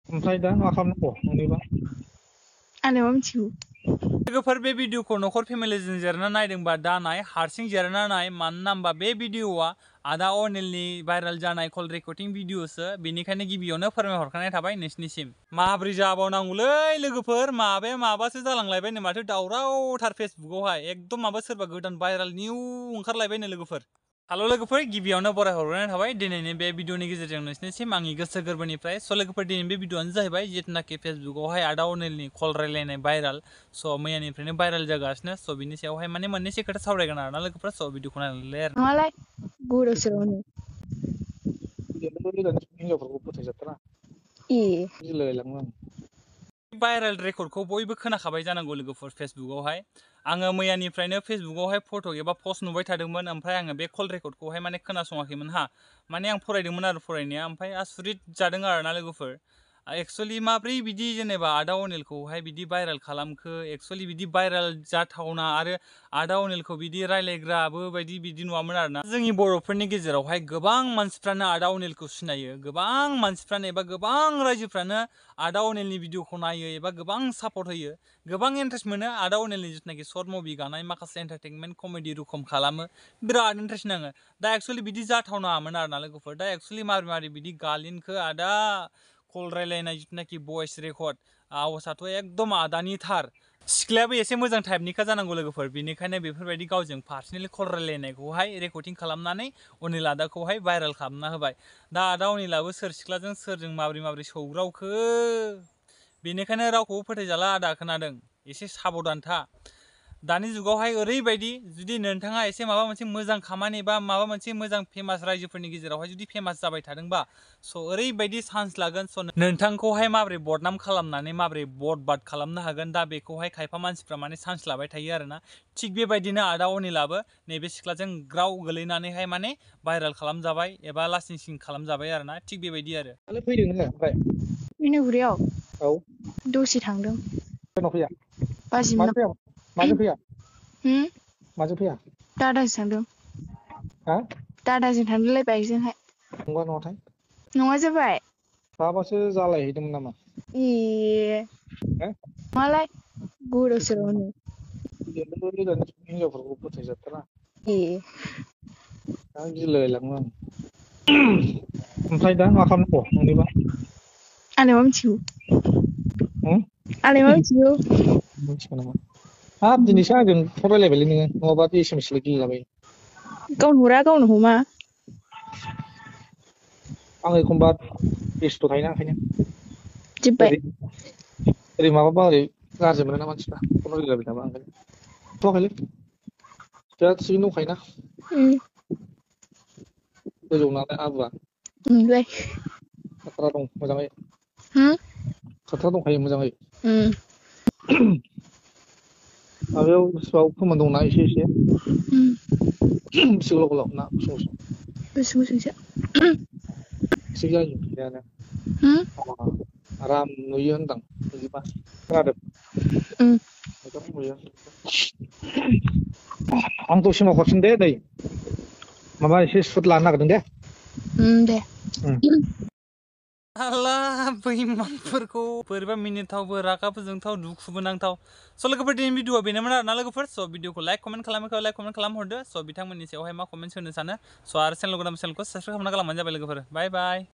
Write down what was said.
ओमफ्राय दा मा खालामनांगौ नोंनिबा? आंलाय मा मिथिगौ। लोगोफोर बे भिडिअखौ न'खर फेमिलिजों जिरायना नायदोंबा दा नाय, हारसिं जिरायना नाय। मानोना होनबा बे भिडिअआ आदा अनिलनि भाइरेल जानाय कल रेकर्डिं भिडिअसो, बेनिखायनो गिबियावनो फोरमायहरखानाय थाबाय नोंसिनिसिम। माब्रै जाबावनांगौलै लोगोफोर, माबासो जालांलायबायनो माथो दावरावथार फेसबुकआवहाय। एकदम माबा सोरबा गोदान भाइरेल निउ ओंखारलायबायनो लोगोफोर। हेल' लोगोफोर, गिबियावनो बरायहरग्रोनाय थाबाय दिनैनि बे भिडिअनि गेजेरजों नोंसिनिसिम आंनि गोसो गोरबोनिफ्राय। स' लोगोफोर, दिनै बे भिडिअआनो जाहैबाय जिथुनाखि फेसबुकआवहाय आदा अनिलनि कल रायलायनाय भाइरेल। स' मैयानिफ्रायनो भाइरेल जागासिनो। स' बिनि सायावहाय माने मोननैसो खोथा सावरायगोन आरोना लोगोफोर। स' भिडिअखौ नायलांलाय आरो। नङालाय गोदाव सोरावनो। हिनजावफोरखौ फोथायजाथारा। गिलायलाङो आं। भाइरेल रेकर्डखौ बयबो खोनाखाबाय जानांगौ लोगोफोर फेसबुकआवहाय। आङो मैयानिफ्रायनो फेसबुकआवहाय फट' एबा पस्ट नुबाय थादोंमोन। ओमफ्राय आङो बे कल रेकर्डखौहाय माने खोनासङाखैमोन हा। माने आं फरायदोंमोन आरो फरायनाया। ओमफ्राय आसुरित जादों आरोना लोगोफोर। एक्सुवेलि माब्रै बिदि जेनेबा आदा अनिलखौहाय बिदि भाइरेल खालामखो, एक्सुवेलि बिदि भाइरेल जाथावना आरो आदा अनिलखौ बिदि रायलायग्राबो बिदि नुवामोन आरोना। जोंनि बर'फोरनि गेजेरावहाय गोबां मानसिफ्रानो आदा अनिलखौ सिनायो। गोबां मानसिफ्रानो एबा गोबां रायजोफ्रानो आदा अनिलनि भिडिअखौ नायो एबा गोबां सापर्ट होयो। गोबां इन्टारेस्ट मोनो आदा अनिलनि जिथुनाखि सर्ट मुभि गानाय, माखासे एन्टारटेनमेन्ट कमेडि रोखोम खालामो। बिराद इन्टारेस्ट नाङो। दा एक्सुवेलि बिदि जाथावनामोन आरोना लोगोफोर। दा एक्सुवेलि मारै बिदि गालिनखो आदा, कल रायलायनाय जिथुनाखि भइस रेकर्ड, आवाजआथ' एकदम आदानि थार। सिख्लायाबो एसे मोजां टाइपनिखा जानांगौ लोगोफोर। बेनिखायनो बेफोरबायदि गावजों पार्सनेलि कल रायलायनायखौहाय रेकर्डिं खालामनानै अनिल आदाखौहाय भाइरेल खालामना होबाय। दा आदा अनिलाबो सोर सिख्लाजों सोरजों माब्रै सौग्रावखो, बेनिखायनो रावखौबो फोथायजाला आदा खोनादों। एसे साबधान था। दानि जुगावहाय ओरैबायदि, जुदि नोंथाङा एसे माबा मोनसे मोजां खामानि बा माबा मोनसे मोजां फेमास रायजोफोरनि गेजेरावहाय जुदि फेमास जाबाय थादोंबा, स' ओरैबायदि चान्स लागोन, स' नोंथांखौहाय माबोरै बदनाम खालामनानै माबोरै बरबाद खालामनो हागोन, दा बेखौहाय खायफा मानसिफ्रा माने चान्स लाबाय थायो आरोना। थिग बेबायदिनो आदा अनिलाबो नैबे सिख्लाजों ग्राव गोलैनानैहाय माने भाइरेल खालामजाबाय एबा लासिं सिं खालामजाबाय आरोना। थिग बेबायदि आरो। दालाय फैदों नोङो ओमफ्राय? मिनुगुरियाव औ। दसे थांदों। सोरनाव फैया? बाजिमोननाव। माजों फैया? होम? माजों फैया? दादाजों थांदों। हा? दादाजों थांदोंलै बाइकजोंहाय। नंगौना नङाथाय? नङा जाबाय। माबासो जालायहैदोंमोन नामा? नङालाय गोदाव सोरावनो। हिनजावफोरखौ फोथायजाथारा। ए। दा गिलायलाङो आं। ओमफ्राय दा मा खालामनांगौ नोंनिबा? आंलाय मा मिथिगौ। आंलाय मा मिथिगौ। मिथिगौ नामा? हाब दिनैसो आंजों फन रायलायबायलै नोङो, नङाबा SMS ल' गेलेलाबायो। गावनो हरा गावनो हमा। आं एखमबा बेस्थ' थायोना ओंखायनो। जोब्बाय। ओरै माबाबा ओरै गाज्रि मोनो ना मानसिफ्रा, फन रायलायबाय थाबा ओंखायनो। थ'आखैलै, दा थिगैनो दंखायोना? गोजौ नालाय आबुआ। नंलाय। खाथ्रा दं मोजाङै। होम? खाथ्रा दंखायो मोजाङै। माबायाव गोसोआव फोमोन दंना एसे? बेसे गोलाव ना गुसुं? गुसुंसो। थिग जायो थिगानो। आराम नुयो होनदां नुयोबा। खोनादों? आं दसे उनाव हरफिन दे नै। माबा एसे सुट लानो नागिरदों दे। दे। आल्ला बैमानफोरखौ बोरैबा मिनिथावबो, रागाबो जोंथाव, दुखुबो नांथाव। स' लोगोफोर, दिनैनि भिडिअआ बेनोमोन आरोना लोगोफोर। स' भिडिअखौ लाइक कमेन्ट खालामहरदो। स' बिथांमोननि सायावहाय मा कमेन्ट्स होनो सानो। स' आरो चेनेलखौ साबस्क्राइब खालामना गालांबानो जाबाय लोगोफोर। बाय बाय।